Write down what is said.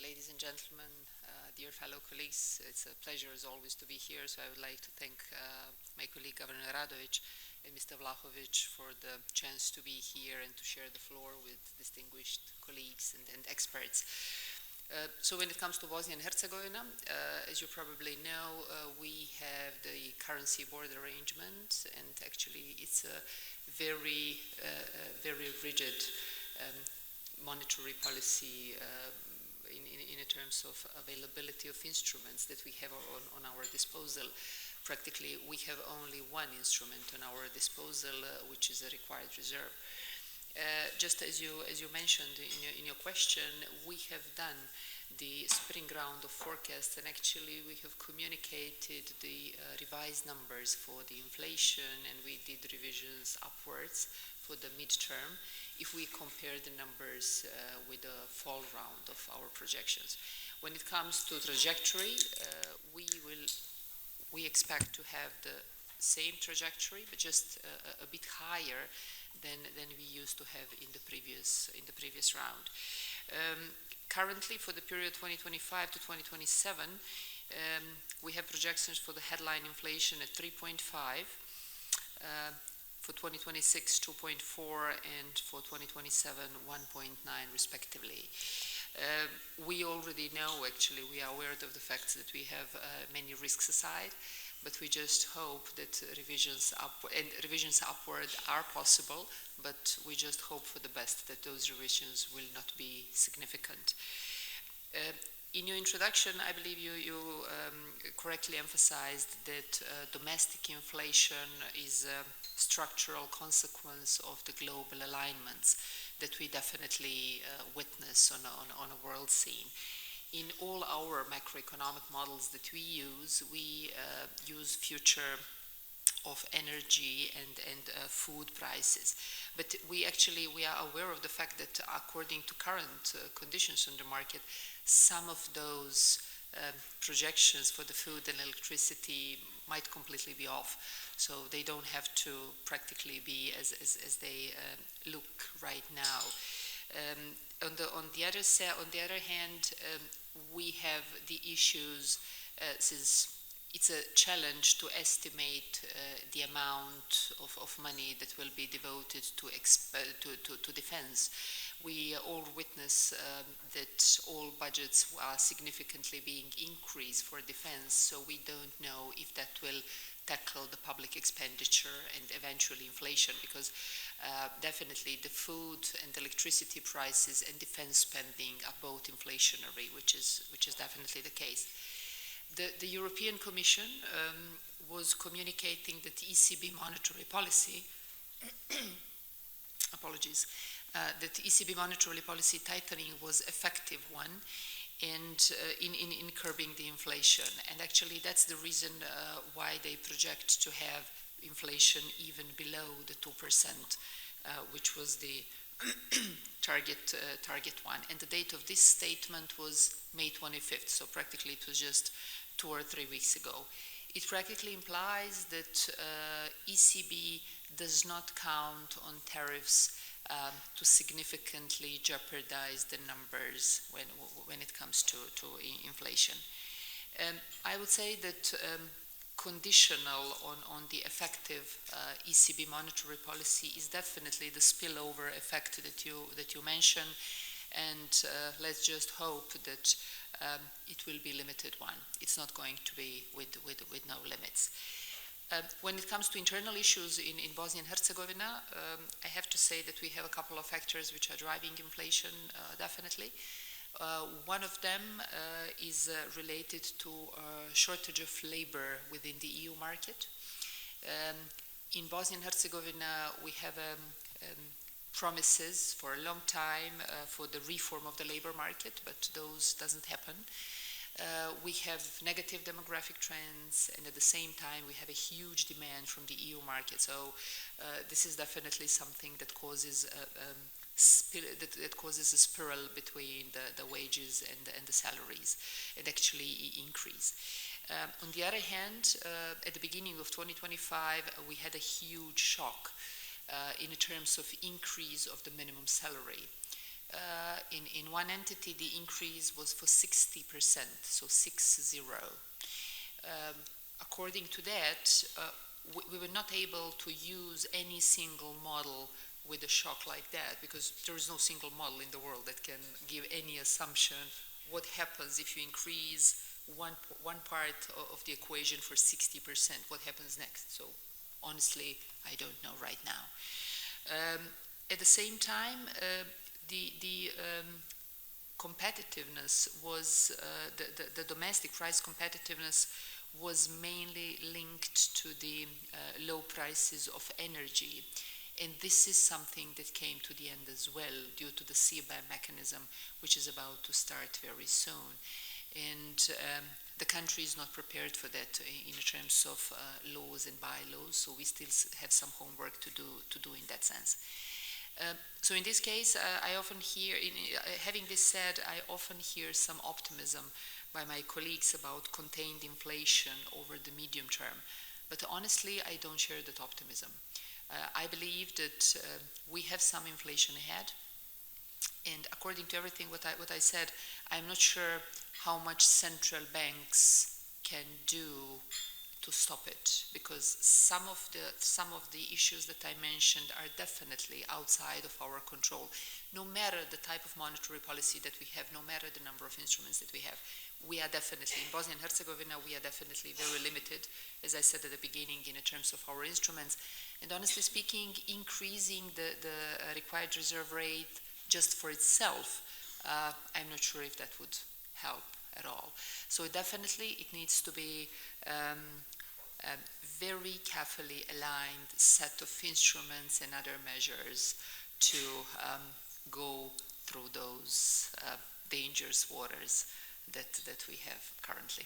ladies and gentlemen, dear fellow colleagues, it's a pleasure as always to be here. So I would like to thank my colleague Governor Radović and Mr. Vlahović for the chance to be here and to share the floor with distinguished colleagues and experts. So when it comes to Bosnia and Herzegovina, as you probably know, we have the currency board arrangement, and actually it's a very rigid monetary policy in terms of availability of instruments that we have on our disposal. Practically, we have only one instrument on our disposal, which is a required reserve. Just as you mentioned in your question, we have done the spring round of forecasts, and actually we have communicated the revised numbers for the inflation, and we did revisions upwards for the midterm if we compare the numbers with the fall round of our projections. When it comes to trajectory, we expect to have the same trajectory, but just a bit higher than we used to have in the previous round. Currently, for the period 2025 to 2027, we have projections for the headline inflation at 3.5. For 2026, 2.4, and for 2027, 1.9 respectively. We already know, actually, we are aware of the fact that we have many risks aside, but we just hope that revisions upward are possible, but we just hope for the best, that those revisions will not be significant. In your introduction, I believe you correctly emphasized that domestic inflation is a structural consequence of the global alignments that we definitely witness on a world scene. In all our macroeconomic models that we use future of energy and food prices. But we are aware of the fact that according to current conditions on the market, some of those projections for the food and electricity might completely be off. So they don't have to practically be as they look right now. On the other hand, we have the issues since it's a challenge to estimate the amount of money that will be devoted to defense. We all witness that all budgets are significantly being increased for defense, so we don't know if that will tackle the public expenditure and eventually inflation, because definitely the food and electricity prices and defense spending are both inflationary, which is definitely the case. The European Commission was communicating that ECB monetary policy, apologies, that ECB monetary policy tightening was effective one, and in curbing the inflation. And actually that's the reason why they project to have inflation even below the 2%, which was the target one. And the date of this statement was May 25th, so practically it was just 2 or 3 weeks ago. It practically implies that ECB does not count on tariffs to significantly jeopardize the numbers when it comes to inflation. I would say that conditional on the effective ECB monetary policy is definitely the spillover effect that you mentioned, and let's just hope that it will be limited one. It's not going to be with no limits. When it comes to internal issues in Bosnia and Herzegovina, I have to say that we have a couple of factors which are driving inflation, definitely. One of them is related to a shortage of labor within the EU market. In Bosnia and Herzegovina, we have promises for a long time for the reform of the labor market, but those doesn't happen. We have negative demographic trends, and at the same time we have a huge demand from the EU market. So this is definitely something that causes a spiral between the wages and the salaries, and actually increase. On the other hand, at the beginning of 2025, we had a huge shock in terms of increase of the minimum salary. In one entity, the increase was for 60%, so 60. According to that, we were not able to use any single model with a shock like that, because there is no single model in the world that can give any assumption what happens if you increase one part of the equation for 60%, what happens next. So honestly, I don't know right now. At the same time, the competitiveness was, the domestic price competitiveness was mainly linked to the low prices of energy. And this is something that came to the end as well due to the CBAM mechanism, which is about to start very soon. And the country is not prepared for that in terms of laws and bylaws, so we still have some homework to do in that sense. So in this case, I often hear, having this said, I often hear some optimism by my colleagues about contained inflation over the medium term. But honestly, I don't share that optimism. I believe that we have some inflation ahead. And according to everything what I said, I'm not sure how much central banks can do to stop it, because some of the issues that I mentioned are definitely outside of our control. No matter the type of monetary policy that we have, no matter the number of instruments that we have, we are definitely, in Bosnia and Herzegovina, we are definitely very limited, as I said at the beginning, in terms of our instruments. And honestly speaking, increasing the required reserve rate just for itself, I'm not sure if that would help at all. So definitely it needs to be a very carefully aligned set of instruments and other measures to go through those dangerous waters that we have currently.